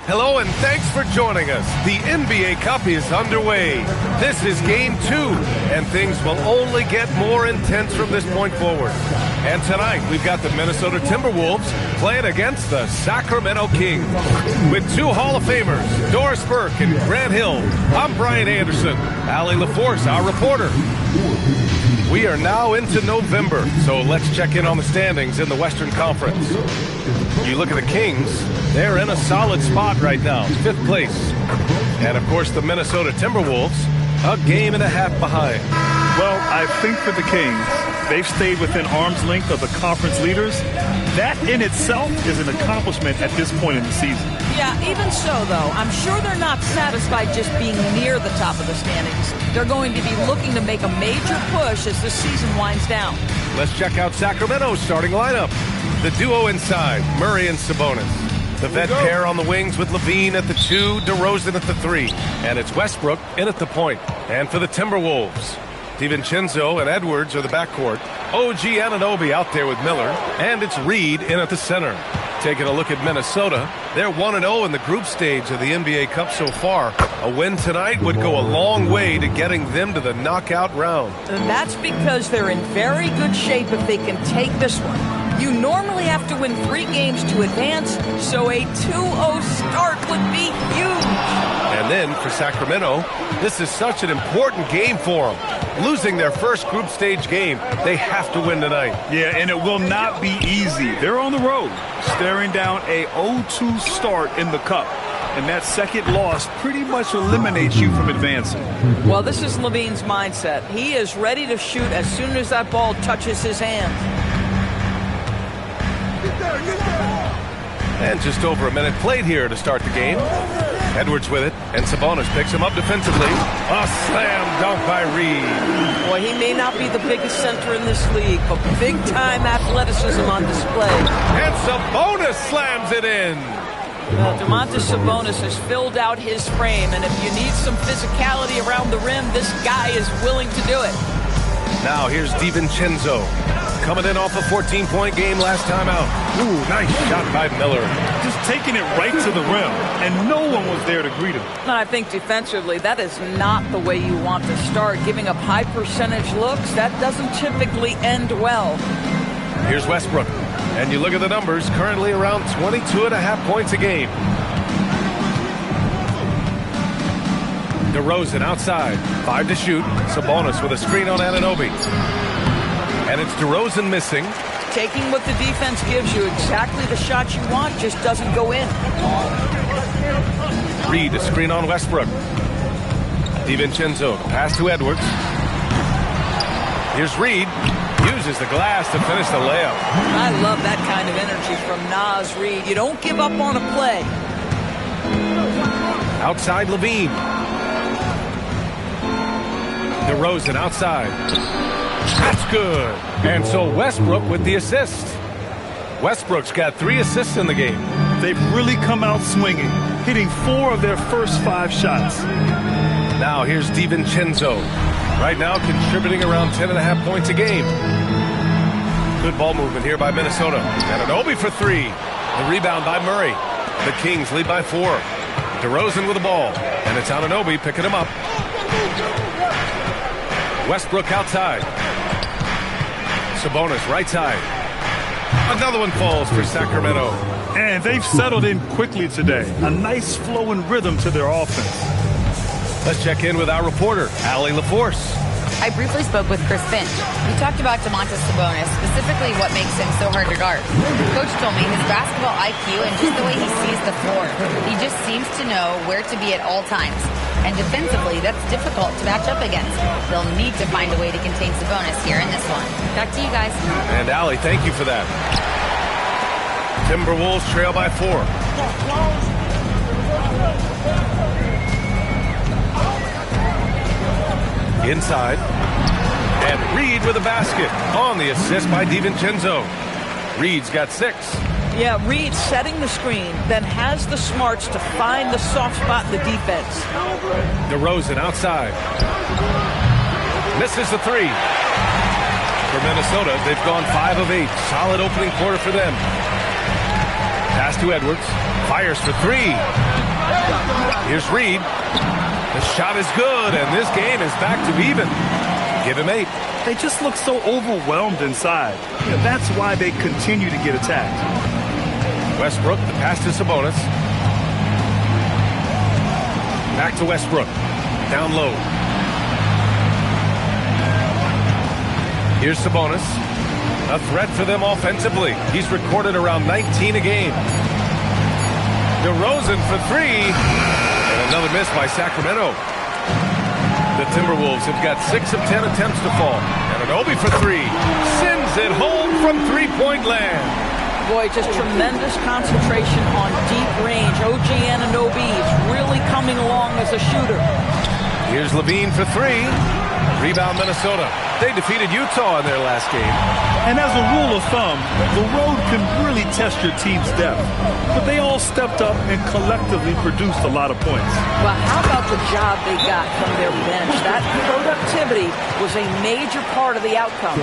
Hello and thanks for joining us. The NBA Cup is underway. This is Game 2, and things will only get more intense from this point forward. And tonight, we've got the Minnesota Timberwolves playing against the Sacramento Kings. With two Hall of Famers, Doris Burke and Grant Hill, I'm Brian Anderson. Allie LaForce, our reporter. We are now into November, so let's check in on the standings in the Western Conference. You look at the Kings, they're in a solid spot right now, 5th place. And, of course, the Minnesota Timberwolves, a game and a half behind. Well, I think for the Kings, they've stayed within arm's length of the conference leaders. That in itself is an accomplishment at this point in the season. Yeah, even so, though, I'm sure they're not satisfied just being near the top of the standings. They're going to be looking to make a major push as the season winds down. Let's check out Sacramento's starting lineup. The duo inside, Murray and Sabonis. The vet pair on the wings with Levine at the 2, DeRozan at the 3. And it's Westbrook in at the point. And for the Timberwolves, DiVincenzo and Edwards are the backcourt. OG Anunoby out there with Miller. And it's Reed in at the center. Taking a look at Minnesota, they're 1-0 in the group stage of the NBA Cup so far. A win tonight would go a long way to getting them to the knockout round. And that's because they're in very good shape if they can take this one. You normally have to win 3 games to advance, so a 2-0 start would be huge. And then for Sacramento, this is such an important game for them. Losing their first group stage game, they have to win tonight. Yeah, and it will not be easy. They're on the road, staring down a 0-2 start in the Cup. And that second loss pretty much eliminates you from advancing. Well, this is Levine's mindset. He is ready to shoot as soon as that ball touches his hand. And just over a minute played here to start the game. Edwards with it, and Sabonis picks him up defensively. A slam dunk by Reed. Boy, he may not be the biggest center in this league, but big-time athleticism on display. And Sabonis slams it in. Well, Domantas Sabonis has filled out his frame, and if you need some physicality around the rim, this guy is willing to do it. Now here's DiVincenzo. Coming in off a 14-point game last time out. Ooh, nice shot by Miller. Just taking it right to the rim, and no one was there to greet him. And I think defensively, that is not the way you want to start. Giving up high percentage looks, that doesn't typically end well. Here's Westbrook. And you look at the numbers, currently around 22.5 points a game. DeRozan outside, 5 to shoot. Sabonis with a screen on Anunoby. And it's DeRozan missing. Taking what the defense gives you, exactly the shot you want, just doesn't go in. Reed, a screen on Westbrook. DiVincenzo, pass to Edwards. Here's Reed. Uses the glass to finish the layup. I love that kind of energy from Naz Reed. You don't give up on a play. Outside Levine. DeRozan outside. That's good. And so Westbrook with the assist. Westbrook's got 3 assists in the game. They've really come out swinging, hitting 4 of their first 5 shots. Now here's DiVincenzo. Right now contributing around 10.5 points a game. Good ball movement here by Minnesota. Anunoby for 3. The rebound by Murray. The Kings lead by 4. DeRozan with the ball. And it's Anunoby picking him up. Westbrook outside. Sabonis right side. Another one falls for Sacramento. And they've settled in quickly today. A nice flow and rhythm to their offense. Let's check in with our reporter, Allie LaForce. I briefly spoke with Chris Finch. We talked about Domantas Sabonis, specifically what makes him so hard to guard. Coach told me his basketball IQ and just the way he sees the floor. He just seems to know where to be at all times. And defensively, that's difficult to match up against. They'll need to find a way to contain Sabonis here in this one. Back to you guys. And Allie, thank you for that. Timberwolves trail by 4. Inside. And Reed with a basket on the assist by DiVincenzo. Reed's got 6. Yeah, Reed setting the screen, then has the smarts to find the soft spot in the defense. DeRozan outside. Misses the 3. For Minnesota, they've gone 5 of 8. Solid opening quarter for them. Pass to Edwards. Fires for 3. Here's Reed. The shot is good, and this game is back to even. Give him 8. They just look so overwhelmed inside. That's why they continue to get attacked. Westbrook, the pass to Sabonis. Back to Westbrook. Down low. Here's Sabonis. A threat for them offensively. He's recorded around 19 a game. DeRozan for 3. And another miss by Sacramento. The Timberwolves have got 6 of 10 attempts to fall. And Anunoby for 3. Sends it home from three-point land. Boy, just tremendous concentration on deep range. OG Anunoby is really coming along as a shooter. Here's Levine for 3. Rebound Minnesota. They defeated Utah in their last game. And as a rule of thumb, the road can really test your team's depth. But they all stepped up and collectively produced a lot of points. Well, how about the job they got from their bench? That productivity was a major part of the outcome.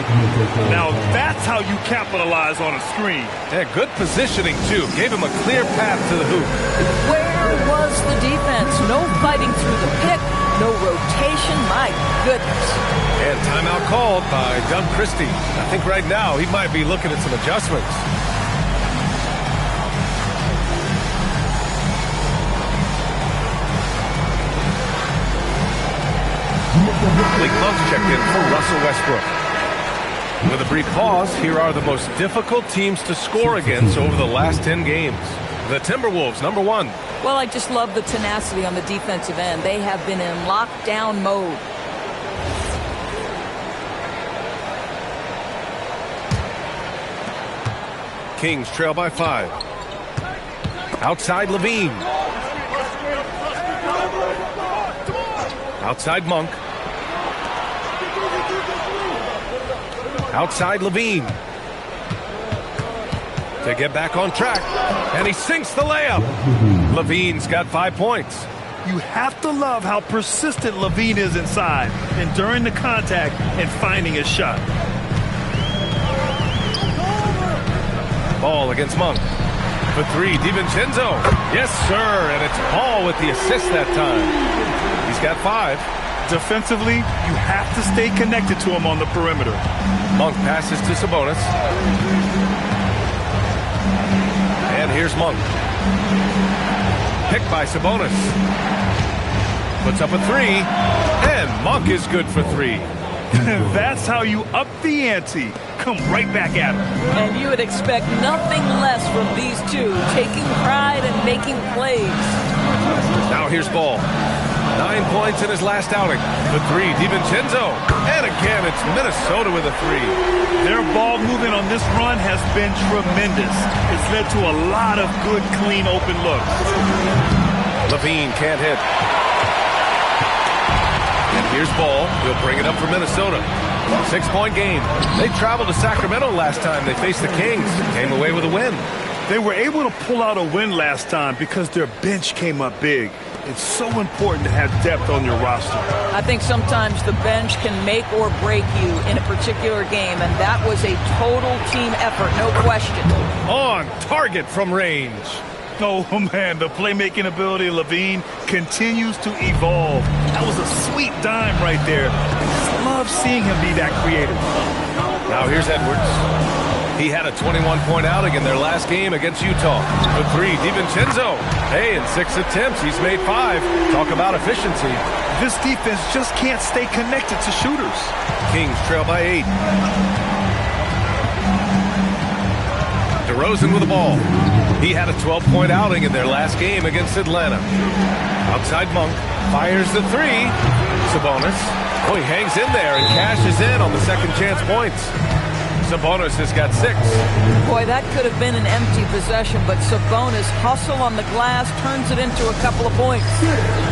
Now that's how you capitalize on a screen. Yeah, good positioning, too. Gave him a clear path to the hoop. Where was the defense? No fighting through the pick. No rotation. My goodness. And timeout called by Doug Christie. I think right now he might be looking at some adjustments. Blake Monk's checked in for Russell Westbrook. With a brief pause, here are the most difficult teams to score against over the last 10 games. The Timberwolves, number 1. Well, I just love the tenacity on the defensive end. They have been in lockdown mode. Kings trail by 5. Outside Levine. Outside Monk. Outside Levine. To get back on track. And he sinks the layup. Levine's got 5 points. You have to love how persistent Levine is inside, enduring the contact and finding his shot. Ball against Monk. For 3, DiVincenzo. Yes, sir. And it's Ball with the assist that time. He's got 5. Defensively, you have to stay connected to him on the perimeter. Monk passes to Sabonis. And here's Monk. Picked by Sabonis. Puts up a 3. And Monk is good for 3. That's how you up the ante. Come right back at him. And you would expect nothing less from these two, taking pride and making plays. Now here's Ball. 9 points in his last outing. For 3, DiVincenzo. And again, it's Minnesota with a 3. Their ball movement on this run has been tremendous. It's led to a lot of good, clean, open looks. Levine can't hit. And here's Ball. He'll bring it up for Minnesota. 6-point game. They traveled to Sacramento last time they faced the Kings. Came away with a win. They were able to pull out a win last time because their bench came up big. It's so important to have depth on your roster. I think sometimes the bench can make or break you in a particular game, and that was a total team effort, no question. On target from range. Oh, man, the playmaking ability of Levine continues to evolve. That was a sweet dime right there. I just love seeing him be that creative. Now here's Edwards. He had a 21-point outing in their last game against Utah. For 3, DiVincenzo. Hey, in 6 attempts, he's made 5. Talk about efficiency. This defense just can't stay connected to shooters. Kings trail by 8. DeRozan with the ball. He had a 12-point outing in their last game against Atlanta. Outside Monk. Fires the 3. Sabonis. Oh, he hangs in there and cashes in on the second chance points. Sabonis has got 6. Boy, that could have been an empty possession, but Sabonis hustle on the glass, turns it into a couple of points.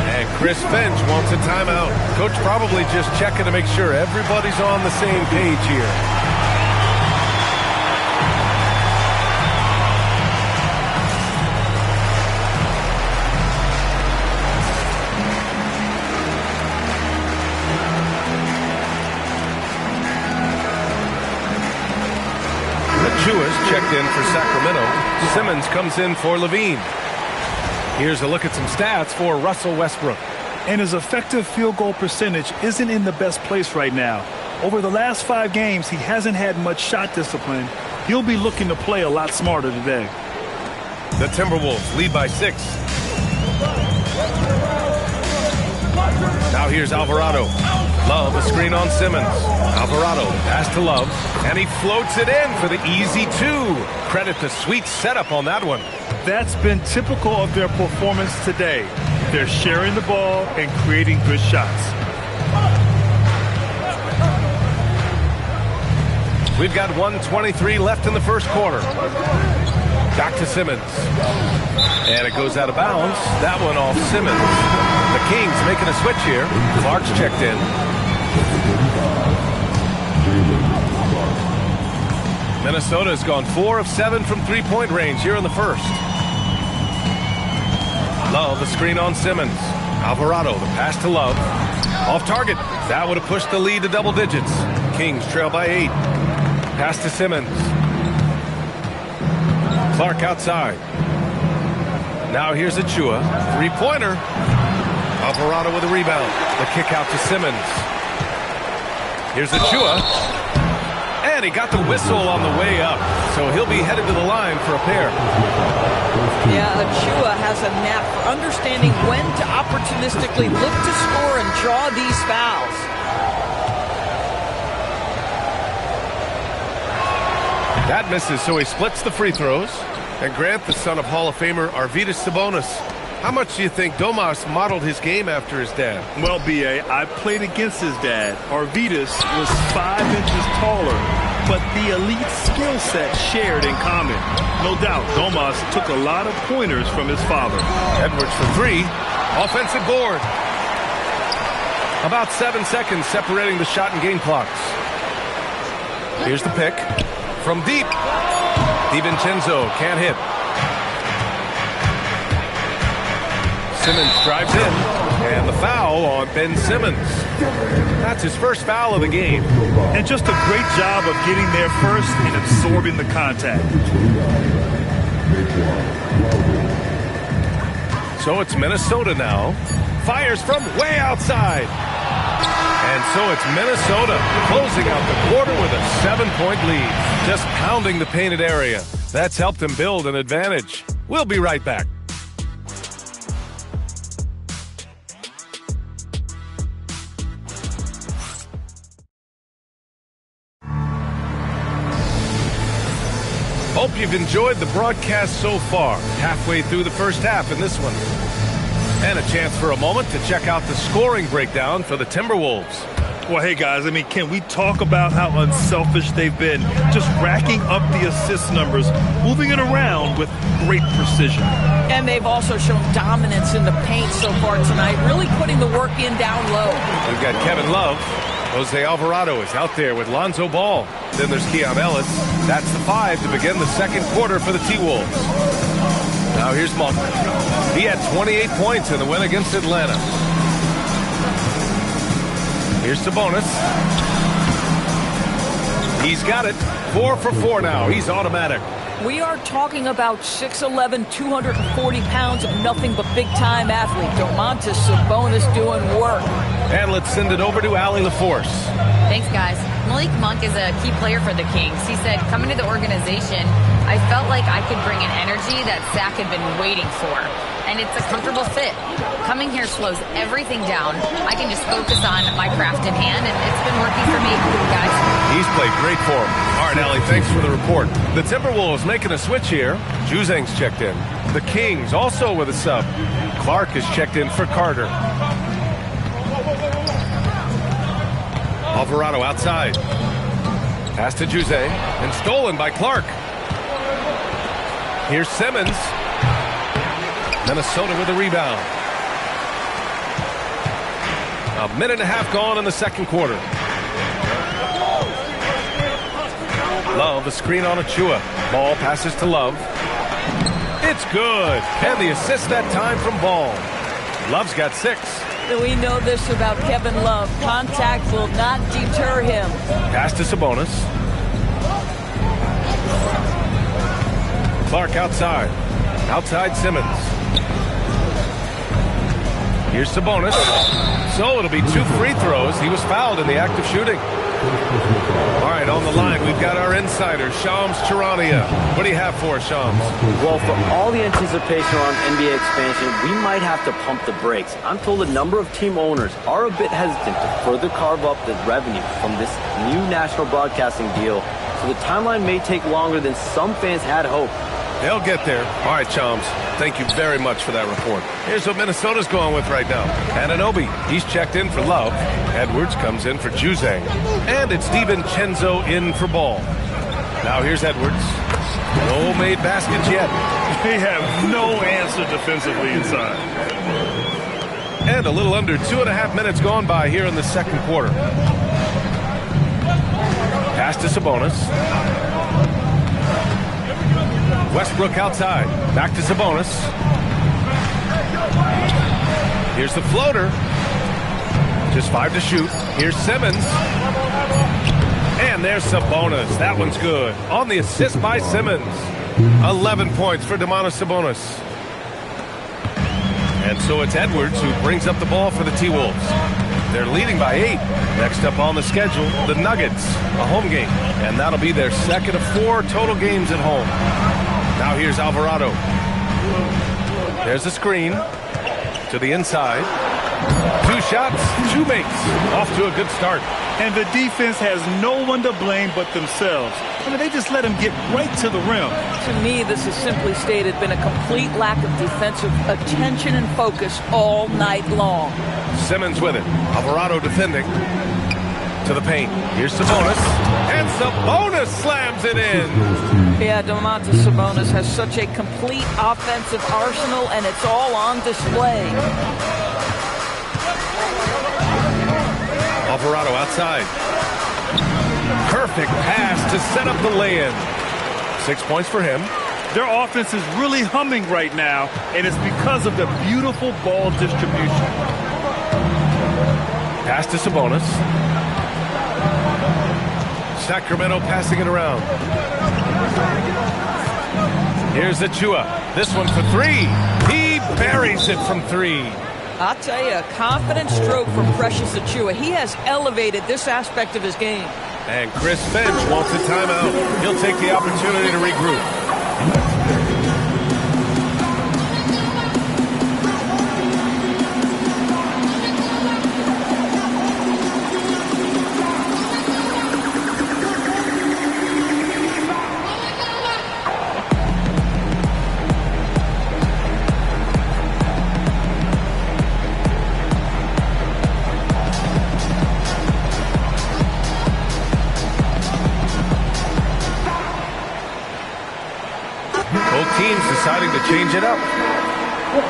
And Chris Finch wants a timeout. Coach probably just checking to make sure everybody's on the same page here. Jewish checked in for Sacramento. Simmons comes in for Levine. Here's a look at some stats for Russell Westbrook. And his effective field goal percentage isn't in the best place right now. Over the last 5 games, he hasn't had much shot discipline. He'll be looking to play a lot smarter today. The Timberwolves lead by 6. Now here's Alvarado. Love, a screen on Simmons. Alvarado, pass to Love, and he floats it in for the easy 2. Credit the sweet setup on that one. That's been typical of their performance today. They're sharing the ball and creating good shots. We've got 1:23 left in the first quarter. Back to Simmons. And it goes out of bounds. That one off Simmons. The Kings making a switch here. Clark's checked in. Minnesota has gone 4 of 7 from three-point range here in the first. Love, the screen on Simmons. Alvarado, the pass to Love. Off target. That would have pushed the lead to double digits. Kings trail by 8. Pass to Simmons. Clark outside. Now here's Achua. Three-pointer. Alvarado with a rebound. The kick out to Simmons. Here's Achua. And he got the whistle on the way up. So he'll be headed to the line for a pair. Yeah, Achua has a knack for understanding when to opportunistically look to score and draw these fouls. That misses, so he splits the free throws. And Grant, the son of Hall of Famer Arvydas Sabonis. How much do you think Domas modeled his game after his dad? Well, B.A., I played against his dad. Arvydas was 5 inches taller, but the elite skill set shared in common. No doubt, Domas took a lot of pointers from his father. Edwards for 3. Offensive board. About 7 seconds separating the shot and game clocks. Here's the pick. From deep. DiVincenzo can't hit. Simmons drives in. And the foul on Ben Simmons. That's his first foul of the game. And just a great job of getting there first and absorbing the contact. So it's Minnesota now. Fires from way outside. And so it's Minnesota closing out the quarter with a 7-point lead. Just pounding the painted area. That's helped them build an advantage. We'll be right back. Hope you've enjoyed the broadcast so far. Halfway through the first half in this one. And a chance for a moment to check out the scoring breakdown for the Timberwolves. Well, hey, guys, I mean, can we talk about how unselfish they've been? Just racking up the assist numbers, moving it around with great precision. And they've also shown dominance in the paint so far tonight, really putting the work in down low. We've got Kevin Love. Jose Alvarado is out there with Lonzo Ball. Then there's Keon Ellis. That's the 5 to begin the second quarter for the T-Wolves. Now here's Monk. He had 28 points in the win against Atlanta. Here's Sabonis. He's got it. 4 for 4 now. He's automatic. We are talking about 6'11", 240 pounds of nothing but big-time athlete. Domantas Sabonis doing work. And let's send it over to Allie LaForce. Thanks, guys. Malik Monk is a key player for the Kings. He said, coming to the organization, I felt like I could bring an energy that Zach had been waiting for. And it's a comfortable fit. Coming here slows everything down. I can just focus on my craft in hand, and it's been working for me, guys. He's played great for him. All right, Allie, thanks for the report. The Timberwolves making a switch here. Juzang's checked in. The Kings also with a sub. Clark is checked in for Carter. Alvarado outside. Pass to Juzang, and stolen by Clark. Here's Simmons. Minnesota with a rebound. A minute and a half gone in the second quarter. Love, the screen on Achua. Ball passes to Love. It's good. And the assist that time from Ball. Love's got 6. We know this about Kevin Love. Contact will not deter him. Pass to Sabonis. Clark outside. Outside Simmons. Here's Sabonis. So it'll be 2 free throws. He was fouled in the act of shooting. All right, on the line, we've got our insider, Shams Charania. What do you have for us, Shams? Well, for all the anticipation around NBA expansion, we might have to pump the brakes. I'm told a number of team owners are a bit hesitant to further carve up the revenue from this new national broadcasting deal, so the timeline may take longer than some fans had hoped. They'll get there. All right, Shams. Thank you very much for that report. Here's what Minnesota's going with right now. Anunoby, he's checked in for Love. Edwards comes in for Juzang. And it's DiVincenzo in for Ball. Now here's Edwards. No made baskets yet. They have no answer defensively inside. And a little under 2.5 minutes gone by here in the second quarter. Pass to Sabonis. Westbrook outside. Back to Sabonis. Here's the floater. Just 5 to shoot. Here's Simmons. And there's Sabonis. That one's good. On the assist by Simmons. 11 points for Domantas Sabonis. And so it's Edwards who brings up the ball for the T-Wolves. They're leading by 8. Next up on the schedule, the Nuggets, a home game. And that'll be their second of 4 total games at home. Now here's Alvarado. There's a screen to the inside. 2 shots, 2 makes. Off to a good start. And the defense has no one to blame but themselves. I mean, they just let him get right to the rim. To me, this is simply stated been a complete lack of defensive attention and focus all night long. Simmons with it. Alvarado defending. To the paint. Here's Sabonis. And Sabonis slams it in. Yeah, Domantas Sabonis has such a complete offensive arsenal, and it's all on display. Alvarado outside. Perfect pass to set up the lay-in. 6 points for him. Their offense is really humming right now, and it's because of the beautiful ball distribution. Pass to Sabonis. Sacramento passing it around. Here's Achua. This one for 3. He buries it from 3. I'll tell you, a confident stroke from Precious Achua. He has elevated this aspect of his game. And Chris Finch wants a timeout. He'll take the opportunity to regroup. Deciding to change it up.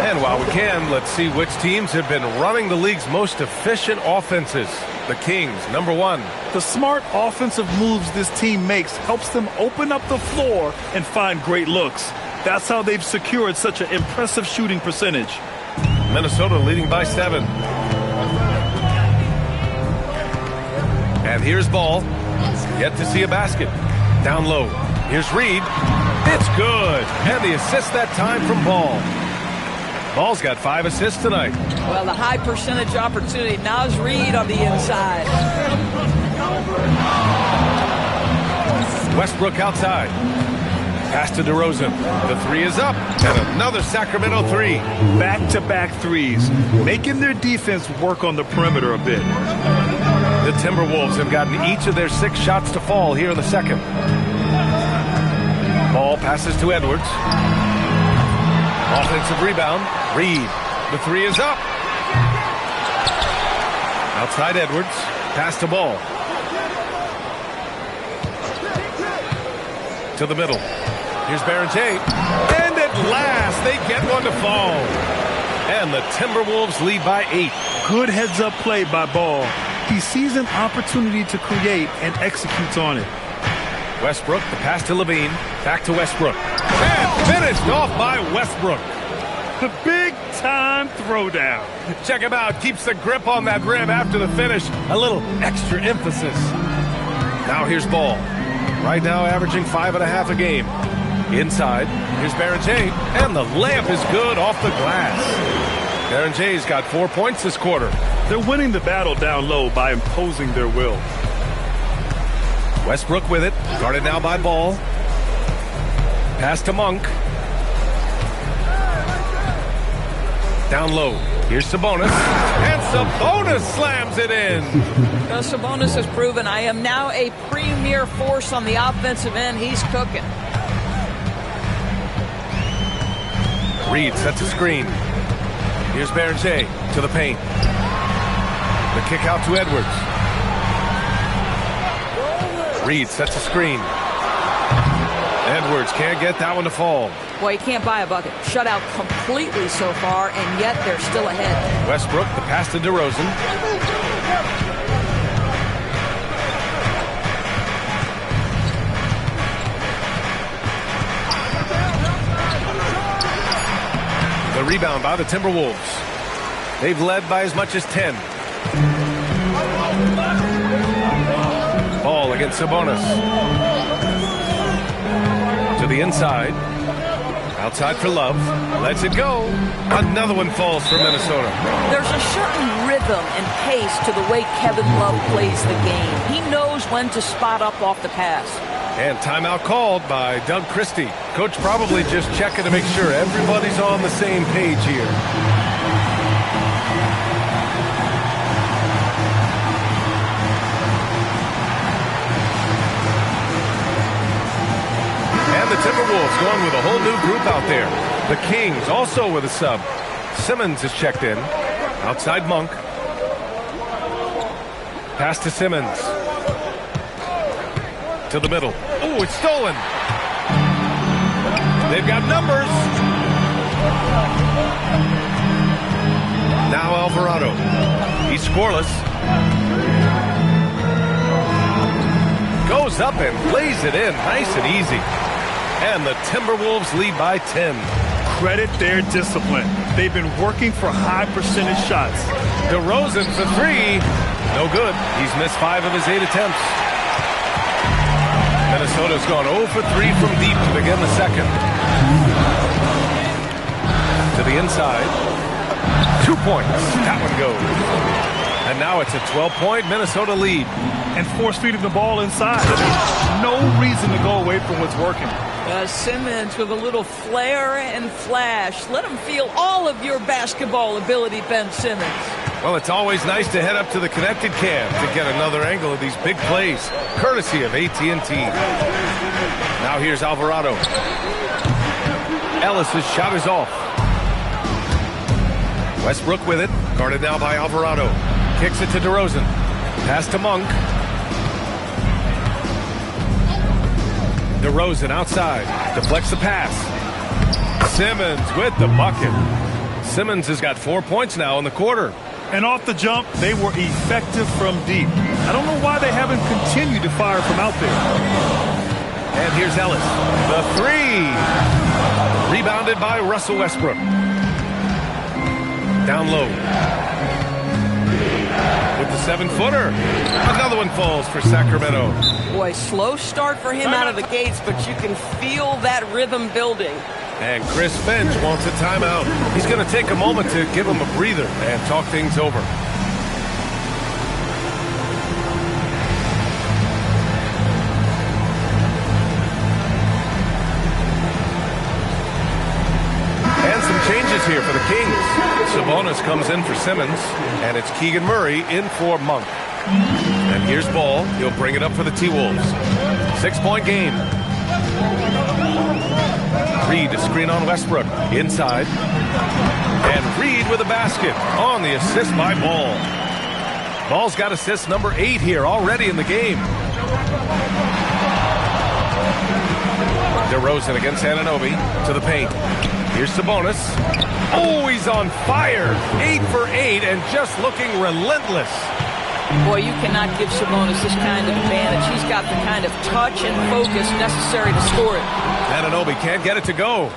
And while we can, let's see which teams have been running the league's most efficient offenses. The Kings, number 1. The smart offensive moves this team makes helps them open up the floor and find great looks. That's how they've secured such an impressive shooting percentage. Minnesota leading by 7. And here's Ball. Yet to see a basket. Down low. Here's Reed. It's good. And the assist that time from Ball. Ball's got 5 assists tonight. Well, the high percentage opportunity. Naz Reed on the inside. Westbrook outside. Pass to DeRozan. The 3 is up. And another Sacramento 3. Back-to-back threes, making their defense work on the perimeter a bit. The Timberwolves have gotten each of their 6 shots to fall here in the second. Ball passes to Edwards. Offensive rebound. Reed. The 3 is up. Outside Edwards. Pass to Ball. To the middle. Here's Barrett-James. And at last, they get one to fall. And the Timberwolves lead by 8. Good heads-up play by Ball. He sees an opportunity to create and executes on it. Westbrook, the pass to Levine. Back to Westbrook. And finished off by Westbrook. The big-time throwdown. Check him out. Keeps the grip on that rim after the finish. A little extra emphasis. Now here's Ball. Right now averaging 5.5 a game. Inside, here's Barrett-James. And the layup is good off the glass. Baron J's got 4 points this quarter. They're winning the battle down low by imposing their will. Westbrook with it. Guarded now by Ball. Pass to Monk. Down low. Here's Sabonis. And Sabonis slams it in. Sabonis has proven I am now a premier force on the offensive end. He's cooking. Reed sets a screen. Here's Baron J to the paint. The kick out to Edwards. Reed sets a screen. Edwards can't get that one to fall. Boy, he can't buy a bucket. Shut out completely so far, and yet they're still ahead. Westbrook, the pass to DeRozan. The rebound by the Timberwolves. They've led by as much as 10. Ball against Sabonis. To the inside. Outside for Love. Lets it go. Another one falls for Minnesota. There's a certain rhythm and pace to the way Kevin Love plays the game. He knows when to spot up off the pass. And timeout called by Doug Christie. Coach probably just checking to make sure everybody's on the same page here. And the Timberwolves going with a whole new group out there. The Kings also with a sub. Simmons is checked in. Outside Monk. Pass to Simmons. To the middle. Oh, it's stolen. They've got numbers. Now Alvarado. He's scoreless. Goes up and lays it in nice and easy. And the Timberwolves lead by 10. Credit their discipline. They've been working for high percentage shots. DeRozan for three. No good. He's missed 5 of his 8 attempts. Minnesota's gone 0 for 3 from deep to begin the second. To the inside. 2 points. That one goes. And now it's a 12-point Minnesota lead. And force feeding the ball inside. No reason to go away from what's working. Simmons with a little flair and flash. Let him feel all of your basketball ability, Ben Simmons. Well, it's always nice to head up to the connected cam to get another angle of these big plays, courtesy of AT&T. Now here's Alvarado. Ellis's shot is off. Westbrook with it, guarded now by Alvarado. Kicks it to DeRozan. Pass to Monk. DeRozan outside. Deflects the pass. Simmons with the bucket. Simmons has got 4 points now in the quarter. And off the jump, they were effective from deep. I don't know why they haven't continued to fire from out there. And here's Ellis. The three. Rebounded by Russell Westbrook. Down low. With the 7-footer. Another one falls for Sacramento. Boy, slow start for him out of the gates, but you can feel that rhythm building. And Chris Finch wants a timeout. He's going to take a moment to give him a breather and talk things over. And some changes here for the Kings. Sabonis comes in for Simmons, and it's Keegan Murray in for Monk. And here's Ball. He'll bring it up for the T-Wolves. 6-point game. Reed to screen on Westbrook. Inside. And Reed with a basket on the assist by Ball. Ball's got assist number 8 here already in the game. DeRozan against Anunoby to the paint. Here's Sabonis. Oh, he's on fire. 8 for 8 and just looking relentless. Boy, you cannot give Sabonis this kind of advantage. He's got the kind of touch and focus necessary to score it. Anunoby can't get it to go.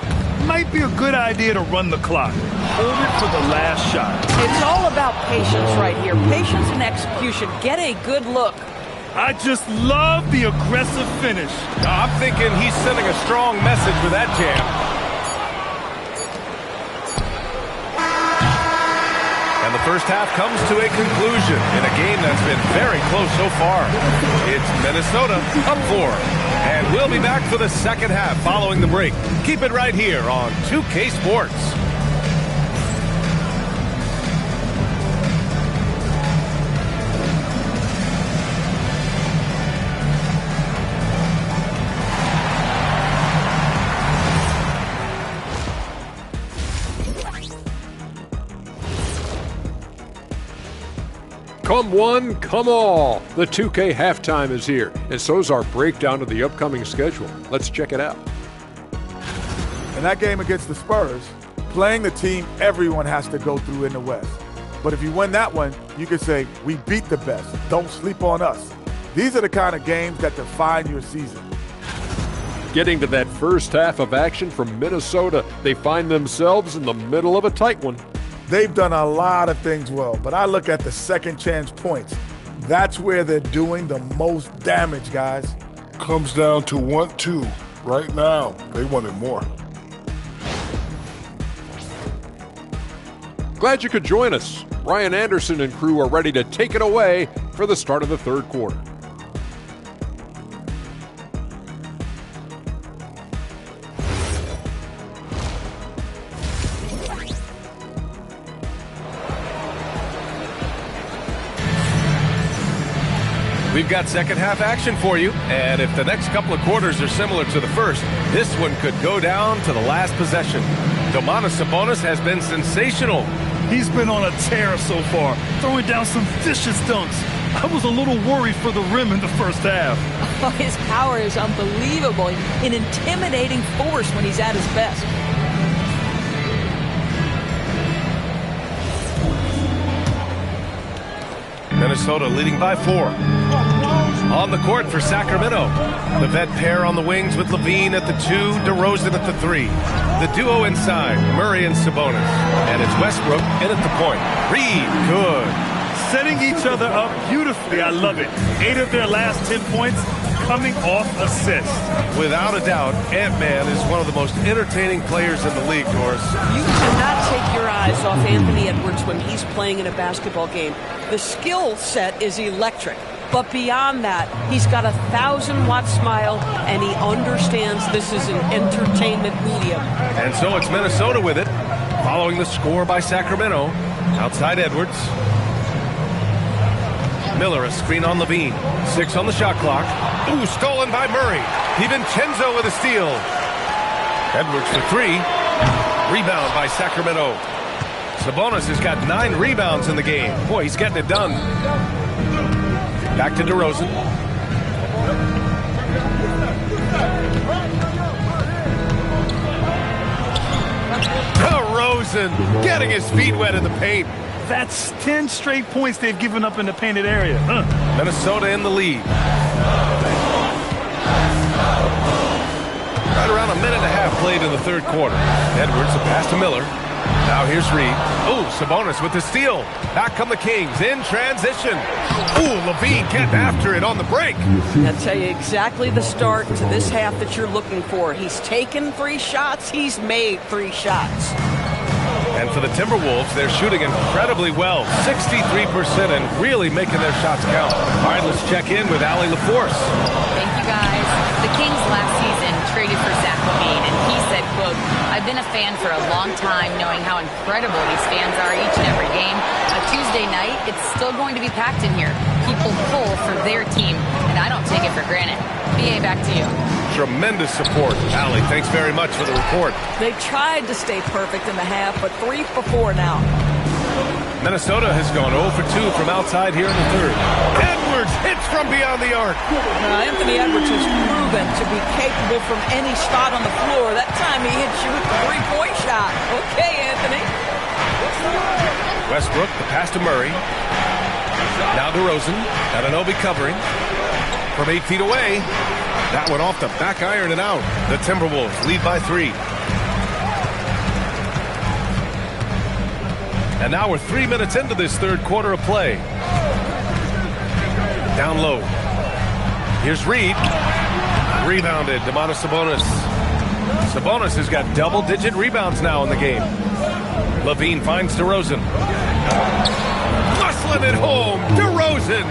Might be a good idea to run the clock. Hold it for the last shot. It's all about patience right here. Patience and execution. Get a good look. I just love the aggressive finish. I'm thinking he's sending a strong message with that jam. first half comes to a conclusion in a game that's been very close so far. It's Minnesota up 4. And we'll be back for the second half following the break. Keep it right here on 2K Sports. Come one, come all. The 2K halftime is here, and so's our breakdown of the upcoming schedule. Let's check it out. In that game against the Spurs, playing the team everyone has to go through in the West. But if you win that one, you can say, we beat the best. Don't sleep on us. These are the kind of games that define your season. Getting to that first half of action from Minnesota, they find themselves in the middle of a tight one. They've done a lot of things well, but I look at the second chance points. That's where they're doing the most damage, guys. Comes down to 1-2. Right now, they wanted more. Glad you could join us. Ryan Anderson and crew are ready to take it away for the start of the third quarter. We've got second half action for you, and if the next couple of quarters are similar to the first, this one could go down to the last possession. Domantas Sabonis has been sensational. He's been on a tear so far, throwing down some vicious dunks. I was a little worried for the rim in the first half. Oh, his power is unbelievable, an intimidating force when he's at his best. Minnesota leading by 4. On the court for Sacramento. The vet pair on the wings with Levine at the 2, DeRozan at the 3. The duo inside, Murray and Sabonis. And it's Westbrook in at the point. Reed, good. Setting each other up beautifully. I love it. 8 of their last 10 points coming off assists. Without a doubt, Ant-Man is one of the most entertaining players in the league, Doris. You cannot take your eyes off Anthony Edwards when he's playing in a basketball game. The skill set is electric. But beyond that, he's got a 1,000-watt smile, and he understands this is an entertainment medium. And so it's Minnesota with it, following the score by Sacramento. Outside Edwards. Miller, a screen on Levine. 6 on the shot clock. Ooh, stolen by Murray. DiVincenzo with a steal. Edwards for 3. Rebound by Sacramento. Sabonis has got 9 rebounds in the game. Boy, he's getting it done. Back to DeRozan. DeRozan getting his feet wet in the paint. That's 10 straight points they've given up in the painted area. Minnesota in the lead. Right around a minute and a half played in the third quarter. Edwards, a pass to Miller. Now here's Reed. Oh, Sabonis with the steal. Back come the Kings in transition. Ooh, Levine getting after it on the break. I'll tell you exactly the start to this half that you're looking for. He's taken 3 shots. He's made 3 shots. And for the Timberwolves, they're shooting incredibly well. 63% and really making their shots count. All right, let's check in with Allie LaForce. Thank you, guys. The Kings last season traded for Zach LaVine, and he said, quote, I've been a fan for a long time, knowing how incredible these fans are each and every game. On Tuesday night, it's still going to be packed in here. People pull for their team, and I don't take it for granted. BA, back to you. Tremendous support. Allie, thanks very much for the report. They tried to stay perfect in the half, but 3 for 4 now. Minnesota has gone 0 for 2 from outside here in the third. Edwards hits from beyond the arc. Anthony Edwards has proven to be capable from any spot on the floor. That time he hits you with the 3-point shot. Okay, Anthony. Westbrook, the pass to Murray. Now DeRozan. Anunoby covering. From 8 feet away. That one off the back iron and out. The Timberwolves lead by 3. And now we're 3 minutes into this third quarter of play. Down low. Here's Reed. Rebounded. Domantas Sabonis. Sabonis has got double-digit rebounds now in the game. Levine finds DeRozan. Muscling it home. DeRozan.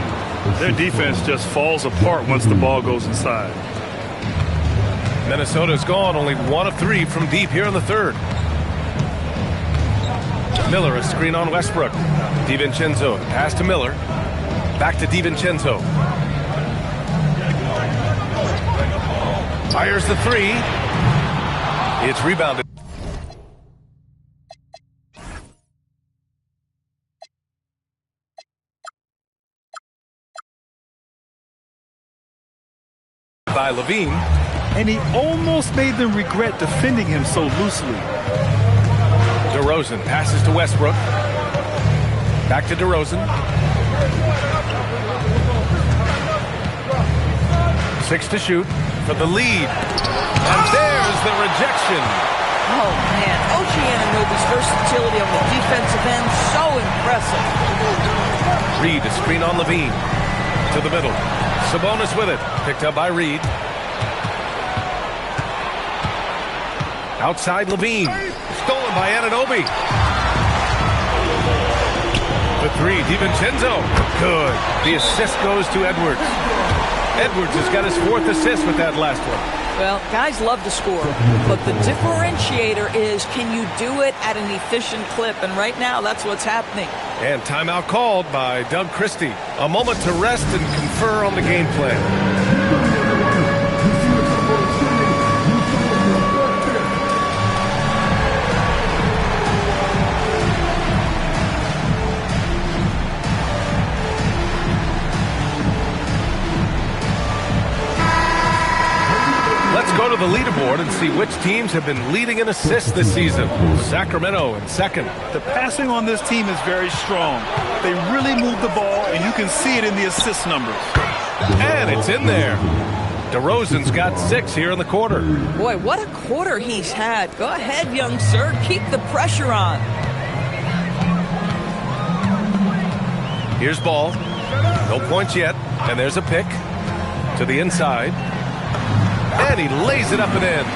Their defense just falls apart once the ball goes inside. Minnesota's gone only 1 of 3 from deep here in the third. Miller, a screen on Westbrook. DiVincenzo, pass to Miller. Back to DiVincenzo. Fires the 3. It's rebounded. By Levine. And he almost made them regret defending him so loosely. DeRozan passes to Westbrook. Back to DeRozan. 6 to shoot for the lead. And there's the rejection. Oh, man. OG Anunoby's versatility on the defensive end, so impressive. Reed, a screen on Levine. To the middle. Sabonis with it. Picked up by Reed. Outside Levine. Stolen by Anunoby. The 3, DiVincenzo. Good. The assist goes to Edwards. Edwards has got his 4th assist with that last one. Well, guys love to score, but the differentiator is, can you do it at an efficient clip? And right now, that's what's happening. And timeout called by Doug Christie. A moment to rest and confer on the game plan. Let's go to the leaderboard and see which teams have been leading in assists this season. Sacramento in second. The passing on this team is very strong. They really move the ball, and you can see it in the assist numbers. And it's in there. DeRozan's got 6 here in the quarter. Boy, what a quarter he's had. Go ahead, young sir. Keep the pressure on. Here's Ball. No points yet. And there's a pick to the inside. And he lays it up and in.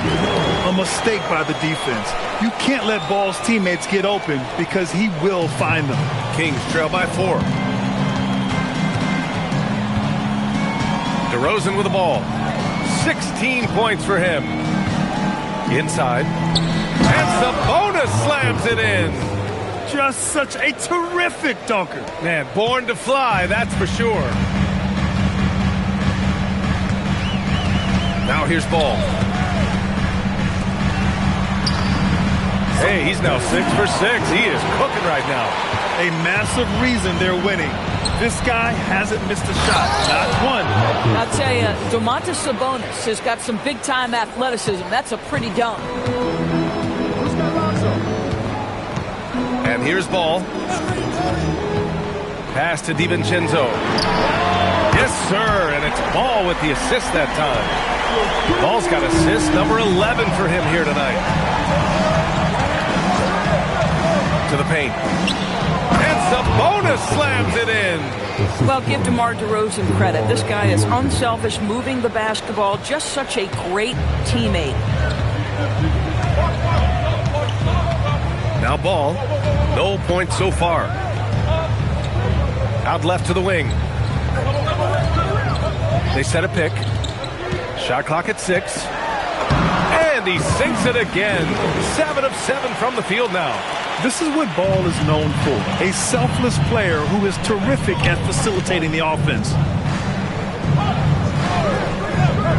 A mistake by the defense. You can't let Ball's teammates get open because he will find them. Kings trail by 4. DeRozan with the ball. 16 points for him. Inside. And Sabonis slams it in. Just such a terrific dunker. Man, born to fly, that's for sure. Now here's Ball. Hey, he's now 6 for 6. He is cooking right now. A massive reason they're winning. This guy hasn't missed a shot, not one. I'll tell you, Domantas Sabonis has got some big-time athleticism. That's a pretty dunk. And here's Ball. Pass to DiVincenzo. Yes, sir, and it's Ball with the assist that time. Ball's got assist number 11 for him here tonight. To the paint. And Sabonis slams it in. Well, give DeMar DeRozan credit. This guy is unselfish, moving the basketball, just such a great teammate. Now Ball. No points so far. Out left to the wing. They set a pick. Shot clock at 6. And he sinks it again. 7 of 7 from the field now. This is what Ball is known for. A selfless player who is terrific at facilitating the offense.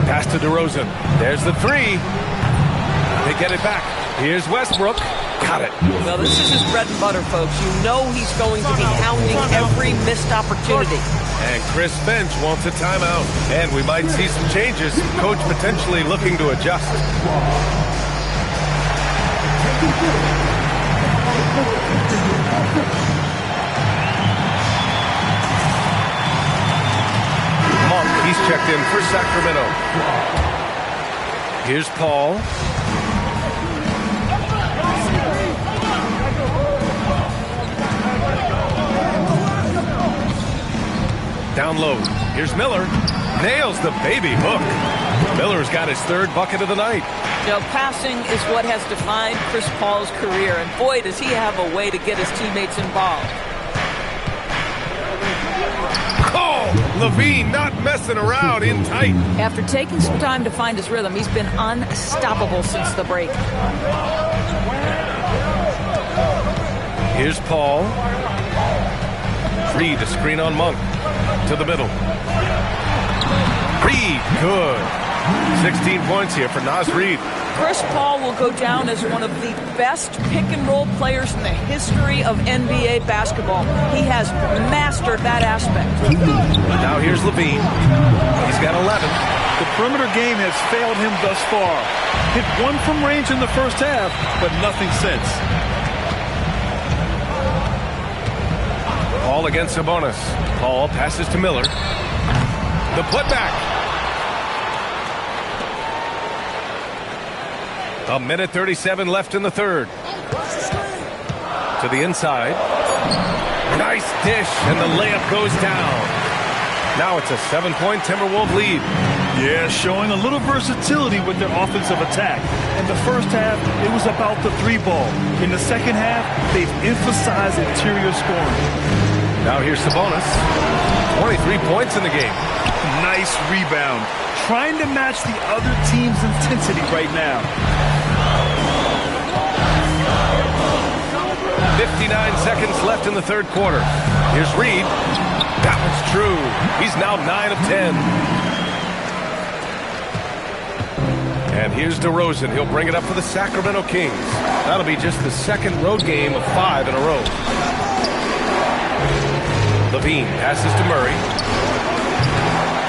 Pass to DeRozan. There's the 3. They get it back. Here's Westbrook. Got it. Well, this is his bread and butter, folks. You know he's going to be hounding every missed opportunity. And Chris Finch wants a timeout. And we might see some changes. Coach potentially looking to adjust. Monk, he's checked in for Sacramento. Here's Paul. Down low. Here's Miller. Nails the baby hook. Miller's got his 3rd bucket of the night. You know, passing is what has defined Chris Paul's career, and boy, does he have a way to get his teammates involved. Oh, Levine not messing around, in tight. After taking some time to find his rhythm, he's been unstoppable since the break. Here's Paul. Reed, a screen on Monk. To the middle. Reed, good. 16 points here for Naz Reid. Chris Paul will go down as one of the best pick-and-roll players in the history of NBA basketball. He has mastered that aspect. Now here's Levine. He's got 11. The perimeter game has failed him thus far. Hit one from range in the first half, but nothing since. Paul against Sabonis. Paul passes to Miller. The putback. A minute 37 left in the third. To the inside. Nice dish, and the layup goes down. Now it's a 7-point Timberwolves lead. Yeah, showing a little versatility with their offensive attack. In the first half, it was about the three ball. In the second half, they've emphasized interior scoring. Now here's Sabonis. 23 points in the game. Nice rebound. Trying to match the other team's intensity right now. 59 seconds left in the third quarter. Here's Reed. That one's true. He's now 9 of 10. And here's DeRozan. He'll bring it up for the Sacramento Kings. That'll be just the second road game of 5 in a row. Levine passes to Murray.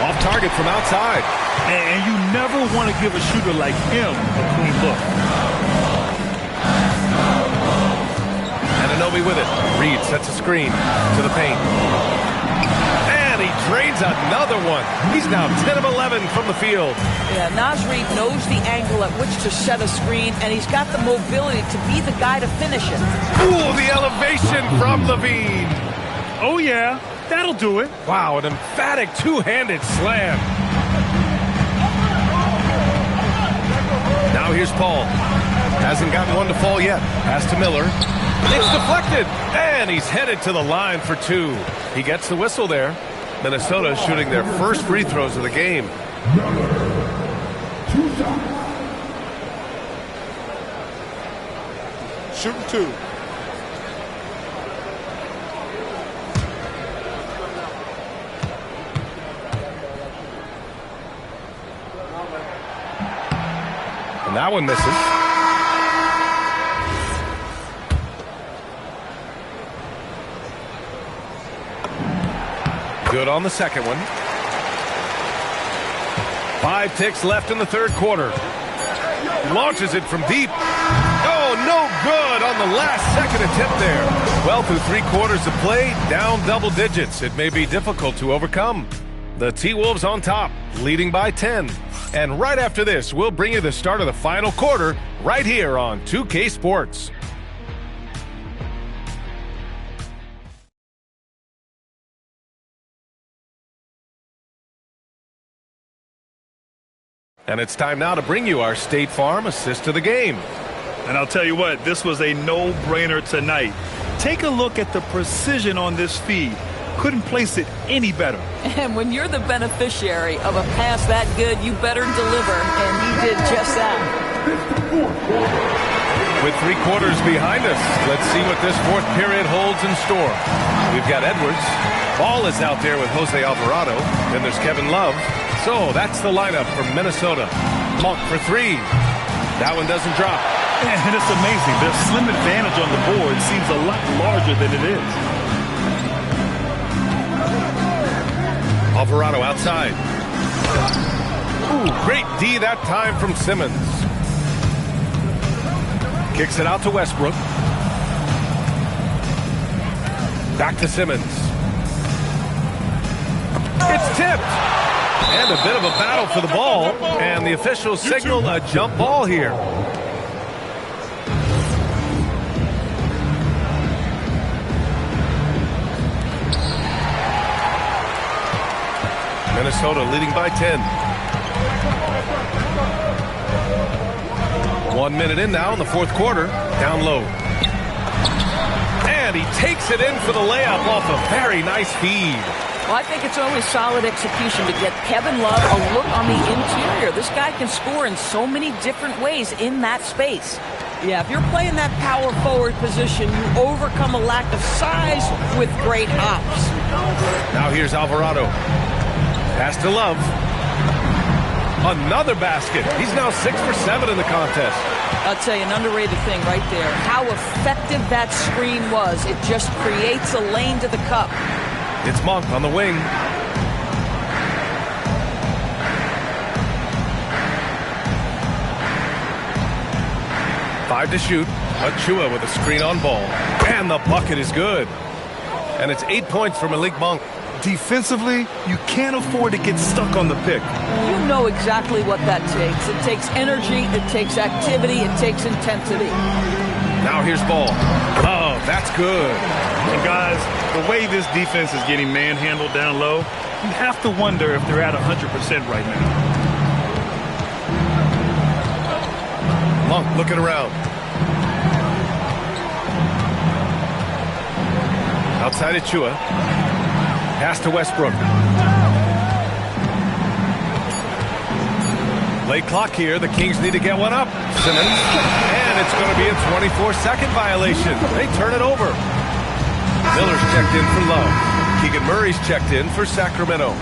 Off target from outside. And you never want to give a shooter like him a clean look. Ananobi with it. Reed sets a screen to the paint. And he drains another one. He's now 10 of 11 from the field. Yeah, Naz Reid knows the angle at which to set a screen, and he's got the mobility to be the guy to finish it. Ooh, the elevation from Levine. Oh, yeah. That'll do it. Wow, an emphatic two-handed slam. Now here's Paul. Hasn't gotten one to fall yet. Pass to Miller. It's deflected, and he's headed to the line for 2. He gets the whistle there. Minnesota shooting their first free throws of the game. Shooting 2. And that one misses. Good on the second one. 5 ticks left in the third quarter. Launches it from deep. Oh, no good on the last second attempt there. Well, through 3 quarters of play, down double digits. It may be difficult to overcome. The T-Wolves on top, leading by 10. And right after this, we'll bring you the start of the final quarter right here on 2K Sports. And it's time now to bring you our State Farm assist to the game. And I'll tell you what, this was a no-brainer tonight. Take a look at the precision on this feed. Couldn't place it any better. And when you're the beneficiary of a pass that good, you better deliver, and he did just that. With 3 quarters behind us, let's see what this fourth period holds in store. We've got Edwards. Ball is out there with Jose Alvarado. Then there's Kevin Love. So that's the lineup for Minnesota. Monk for 3. That one doesn't drop. And it's amazing. Their slim advantage on the board seems a lot larger than it is. Alvarado outside. Ooh, great D that time from Simmons. Kicks it out to Westbrook. Back to Simmons. It's tipped. And a bit of a battle for the ball. And the officials signal a jump ball here. Minnesota leading by 10. 1 minute in now in the fourth quarter. Down low. And he takes it in for the layup off a very nice feed. Well, I think it's always solid execution to get Kevin Love a look on the interior. This guy can score in so many different ways in that space. Yeah, if you're playing that power forward position, you overcome a lack of size with great hops. Now here's Alvarado. Pass to Love. Another basket. He's now 6 for 7 in the contest. I'll tell you, an underrated thing right there. How effective that screen was. It just creates a lane to the cup. It's Monk on the wing. Five to shoot. Achua with a screen on ball. And the bucket is good. And it's 8 points for Malik Monk. Defensively, you can't afford to get stuck on the pick. You know exactly what that takes. It takes energy, it takes activity, it takes intensity. Now here's Ball. Oh, that's good. And guys, the way this defense is getting manhandled down low, you have to wonder if they're at 100% right now. Monk looking around. Outside Achua. Pass to Westbrook. Late clock here. The Kings need to get one up. Simmons. And it's going to be a 24-second violation. They turn it over. Miller's checked in for Love. Keegan Murray's checked in for Sacramento.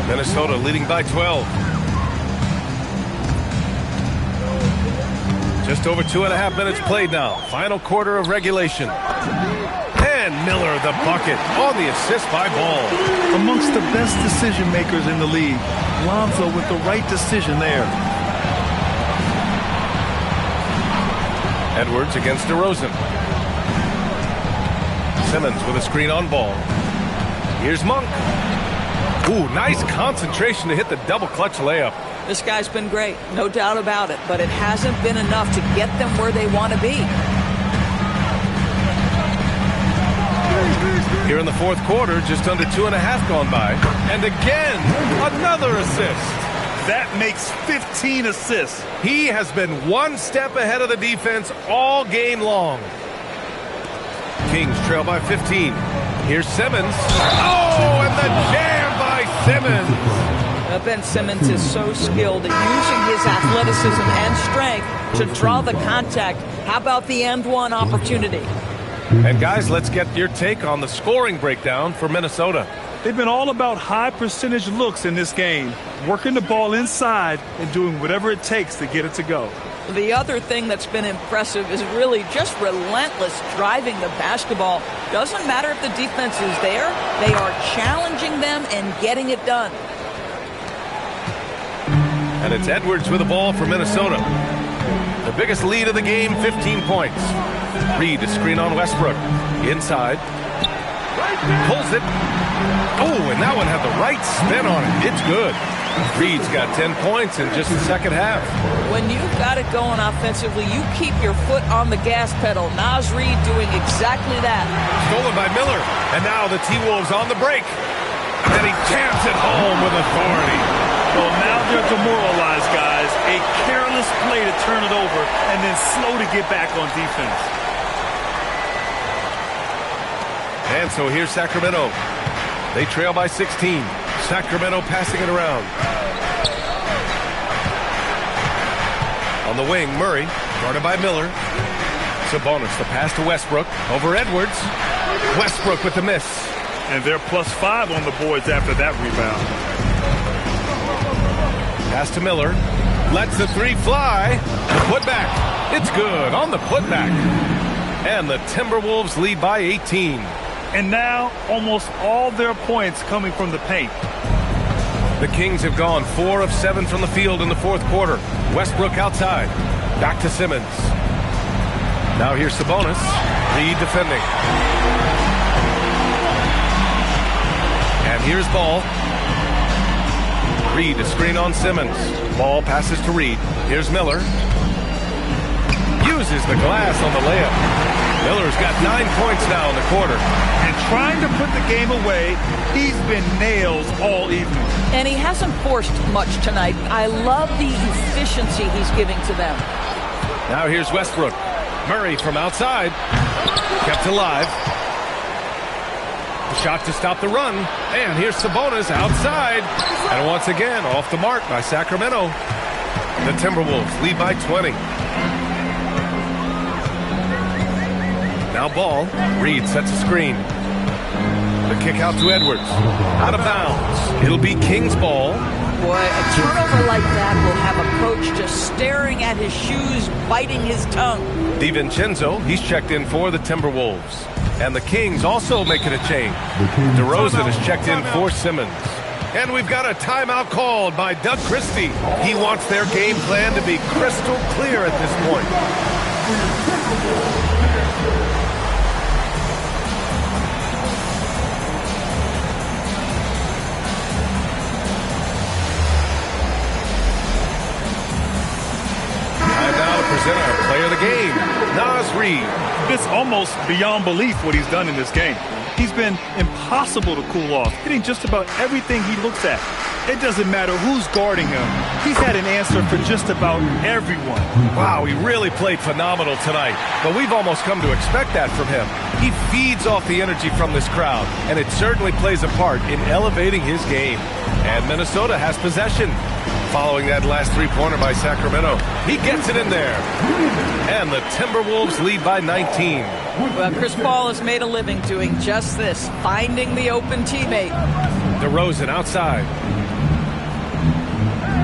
Minnesota leading by 12. Just over 2.5 minutes played now. Final quarter of regulation. And Miller the bucket on the assist by Ball. Amongst the best decision makers in the league, Lonzo with the right decision there. Edwards against DeRozan. Simmons with a screen on Ball. Here's Monk. Ooh, nice concentration to hit the double clutch layup. This guy's been great, no doubt about it, but it hasn't been enough to get them where they want to be. Here in the fourth quarter, just under 2.5 gone by. And again, another assist. That makes 15 assists. He has been one step ahead of the defense all game long. Kings trail by 15. Here's Simmons. Oh, and the jam by Simmons. Ben Simmons is so skilled at using his athleticism and strength to draw the contact. How about the end one opportunity? And guys, let's get your take on the scoring breakdown for Minnesota. They've been all about high percentage looks in this game, working the ball inside and doing whatever it takes to get it to go. The other thing that's been impressive is really just relentless driving the basketball. Doesn't matter if the defense is there, they are challenging them and getting it done. And it's Edwards with the ball for Minnesota. The biggest lead of the game, 15 points. Reed to screen on Westbrook. Inside. Pulls it. Oh, and that one had the right spin on it. It's good. Reed's got 10 points in just the second half. When you've got it going offensively, you keep your foot on the gas pedal. Naz Reid doing exactly that. Stolen by Miller. And now the T-Wolves on the break. And he jams it home with authority. Well, now they're demoralized, guys. A careless play to turn it over and then slow to get back on defense. And so here's Sacramento. They trail by 16. Sacramento passing it around. On the wing, Murray, guarded by Miller. Sabonis, the pass to Westbrook. Over Edwards. Westbrook with the miss. And they're +5 on the boards after that rebound. Pass to Miller. Lets the three fly. The putback. It's good on the putback. And the Timberwolves lead by 18. And now almost all their points coming from the paint. The Kings have gone 4 of 7 from the field in the fourth quarter. Westbrook outside. Back to Simmons. Now here's Sabonis. Reed defending. And here's Ball. Reed to screen on Simmons. Ball passes to Reed. Here's Miller. Uses the glass on the layup. Miller's got 9 points now in the quarter. And trying to put the game away, He's been nails all evening. And he hasn't forced much tonight. I love the efficiency he's giving to them. Now here's Westbrook. Murray from outside. Kept alive. The shot to stop the run. And here's Sabonis outside. And once again, off the mark by Sacramento. The Timberwolves lead by 20. Now ball. Reed sets a screen. The kick out to Edwards. Out of bounds. It'll be King's ball. Boy, a turnover like that will have a coach just staring at his shoes, biting his tongue. DiVincenzo, he's checked in for the Timberwolves. And the Kings also making a change. DeRozan is checked in for Simmons. And we've got a timeout called by Doug Christie. He wants their game plan to be crystal clear at this point. Present our player of the game, Naz Reid. It's almost beyond belief what he's done in this game. He's been impossible to cool off, hitting just about everything he looks at. It doesn't matter who's guarding him. He's had an answer for just about everyone. Wow, he really played phenomenal tonight. But we've almost come to expect that from him. He feeds off the energy from this crowd, and it certainly plays a part in elevating his game. And Minnesota has possession. Following that last three-pointer by Sacramento. He gets it in there. And the Timberwolves lead by 19. Well, Chris Paul has made a living doing just this, finding the open teammate. DeRozan outside.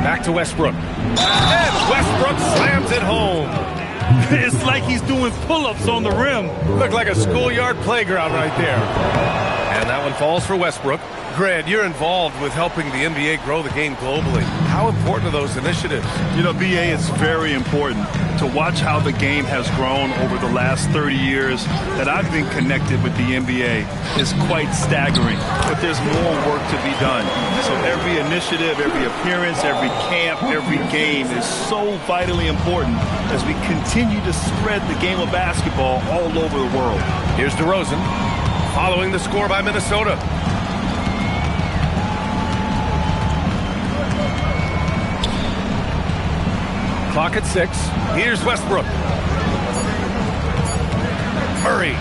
Back to Westbrook. And Westbrook slams it home. It's like he's doing pull-ups on the rim. Looked like a schoolyard playground right there. And that one falls for Westbrook. Grant, you're involved with helping the NBA grow the game globally. How important are those initiatives? You know, BA, it's very important to watch how the game has grown over the last 30 years that I've been connected with the NBA. Is quite staggering, but there's more work to be done. So every initiative, every appearance, every camp, every game is so vitally important as we continue to spread the game of basketball all over the world. Here's DeRozan following the score by Minnesota. Clock at 6. Here's Westbrook. Murray.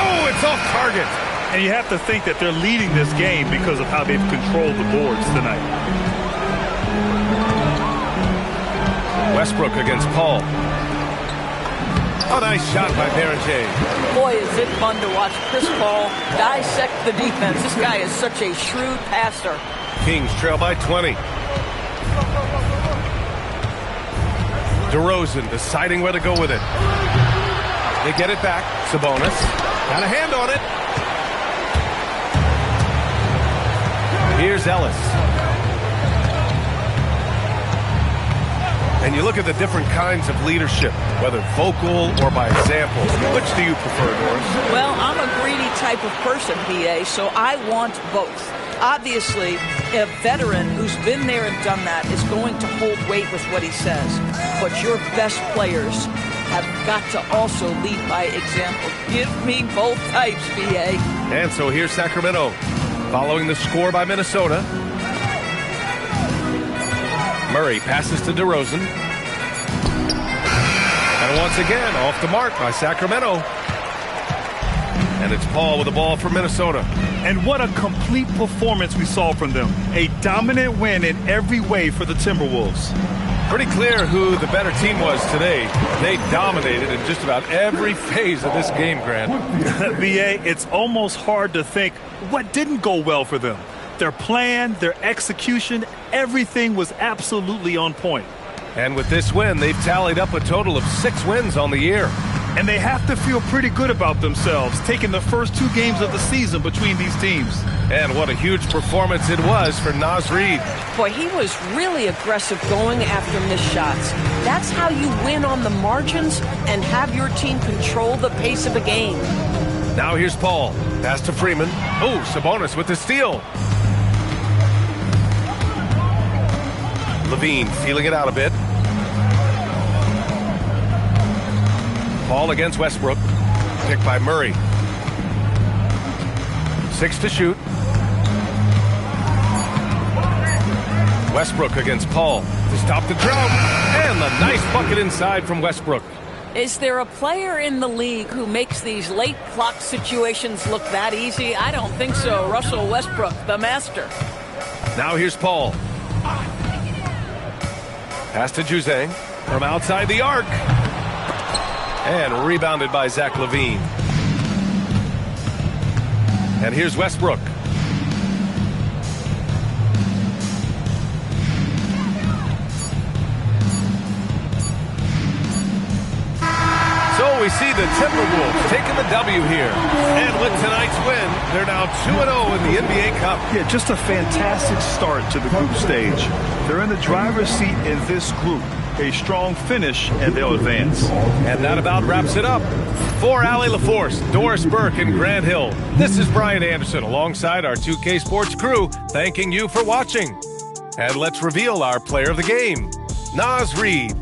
Oh, it's off target. And you have to think that they're leading this game because of how they've controlled the boards tonight. Westbrook against Paul. A nice shot by Berenjay. Boy, is it fun to watch Chris Paul dissect the defense. This guy is such a shrewd passer. Kings trail by 20. DeRozan deciding where to go with it. They get it back. Sabonis got a hand on it. Here's Ellis. And you look at the different kinds of leadership, whether vocal or by example. Which do you prefer, Doris? Well, I'm a greedy type of person, PA, so I want both. Obviously, a veteran who's been there and done that is going to hold weight with what he says. But your best players have got to also lead by example. Give me both types, BA. And so here's Sacramento, following the score by Minnesota. Murray passes to DeRozan. And once again, off the mark by Sacramento. And it's Paul with the ball for Minnesota. And what a complete performance we saw from them. A dominant win in every way for the Timberwolves. Pretty clear who the better team was today. They dominated in just about every phase of this game, Grant. BA, it's almost hard to think what didn't go well for them. Their plan, their execution, everything was absolutely on point. And with this win, they've tallied up a total of 6 wins on the year. And they have to feel pretty good about themselves, taking the first 2 games of the season between these teams. And what a huge performance it was for Naz Reid. Boy, he was really aggressive going after missed shots. That's how you win on the margins and have your team control the pace of a game. Now here's Paul. Pass to Freeman. Oh, Sabonis with the steal. Levine feeling it out a bit. Paul against Westbrook. Picked by Murray. 6 to shoot. Westbrook against Paul to stop the drought. And the nice bucket inside from Westbrook. Is there a player in the league who makes these late clock situations look that easy? I don't think so. Russell Westbrook, the master. Now here's Paul. Pass to Juzang from outside the arc. And rebounded by Zach LaVine. And here's Westbrook. So we see the Timberwolves taking the W here. And with tonight's win, they're now 2-0 in the NBA Cup. Yeah, just a fantastic start to the group stage. They're in the driver's seat in this group. A strong finish, and they'll advance. And that about wraps it up. For Allie LaForce, Doris Burke, and Grant Hill, this is Brian Anderson alongside our 2K Sports crew, thanking you for watching. And let's reveal our player of the game, Naz Reid.